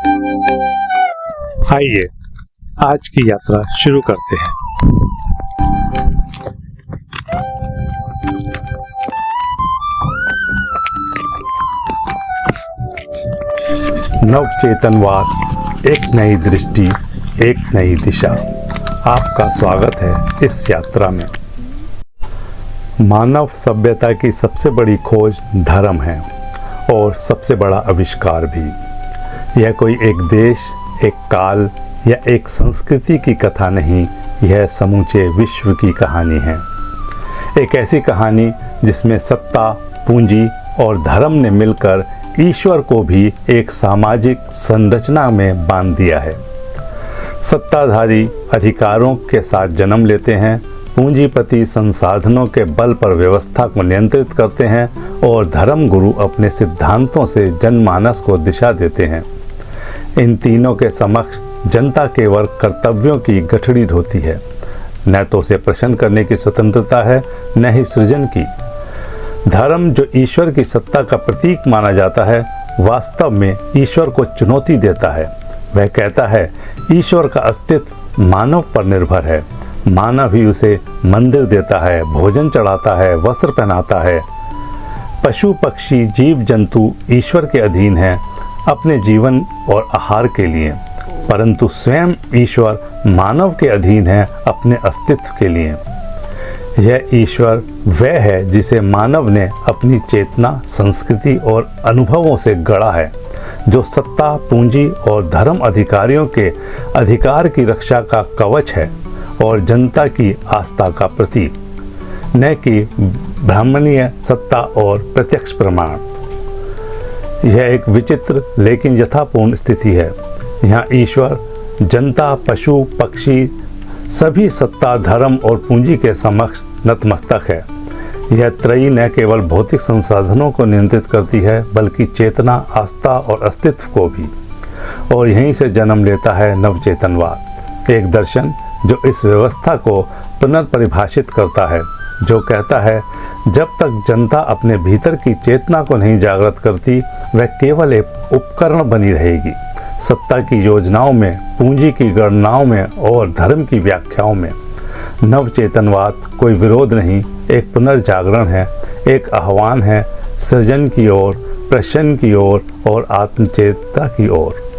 आइए आज की यात्रा शुरू करते हैं। नवचेतनवाद, एक नई दृष्टि, एक नई दिशा। आपका स्वागत है इस यात्रा में। मानव सभ्यता की सबसे बड़ी खोज धर्म है और सबसे बड़ा आविष्कार भी। यह कोई एक देश, एक काल या एक संस्कृति की कथा नहीं, यह समूचे विश्व की कहानी है। एक ऐसी कहानी जिसमें सत्ता, पूंजी और धर्म ने मिलकर ईश्वर को भी एक सामाजिक संरचना में बांध दिया है। सत्ताधारी अधिकारों के साथ जन्म लेते हैं, पूंजीपति संसाधनों के बल पर व्यवस्था को नियंत्रित करते हैं और धर्म गुरु अपने सिद्धांतों से जनमानस को दिशा देते हैं। इन तीनों के समक्ष जनता केवल कर्तव्यों की गठरी ढोती है। न तो उसे प्रश्न करने की स्वतंत्रता है, न ही सृजन की। धर्म, जो ईश्वर की सत्ता का प्रतीक माना जाता है, वास्तव में ईश्वर को चुनौती देता है। वह कहता है ईश्वर का अस्तित्व मानव पर निर्भर है। मानव ही उसे मंदिर देता है, भोजन चढ़ाता है, वस्त्र पहनाता है। पशु पक्षी जीव जंतु ईश्वर के अधीन हैं अपने जीवन और आहार के लिए, परंतु स्वयं ईश्वर मानव के अधीन है अपने अस्तित्व के लिए। यह ईश्वर वह है जिसे मानव ने अपनी चेतना, संस्कृति और अनुभवों से गढ़ा है, जो सत्ता, पूंजी और धर्म अधिकारियों के अधिकार की रक्षा का कवच है और जनता की आस्था का प्रतीक, न कि ब्राह्मणीय सत्ता और प्रत्यक्ष प्रमाण। यह एक विचित्र लेकिन यथापूर्ण स्थिति है। यहाँ ईश्वर जनता, पशु पक्षी सभी सत्ता, धर्म और पूंजी के समक्ष नतमस्तक है। यह त्रयी न केवल भौतिक संसाधनों को नियंत्रित करती है, बल्कि चेतना, आस्था और अस्तित्व को भी। और यहीं से जन्म लेता है नवचेतनवाद, एक दर्शन जो इस व्यवस्था को पुनर्परिभाषित करता है, जो कहता है जब तक जनता अपने भीतर की चेतना को नहीं जागृत करती, वह केवल एक उपकरण बनी रहेगी। सत्ता की योजनाओं में, पूंजी की गणनाओं में और धर्म की व्याख्याओं में। नवचेतनवाद कोई विरोध नहीं, एक पुनर्जागरण है, एक आह्वान है सृजन की ओर, प्रश्न की ओर और आत्मचेतना की ओर।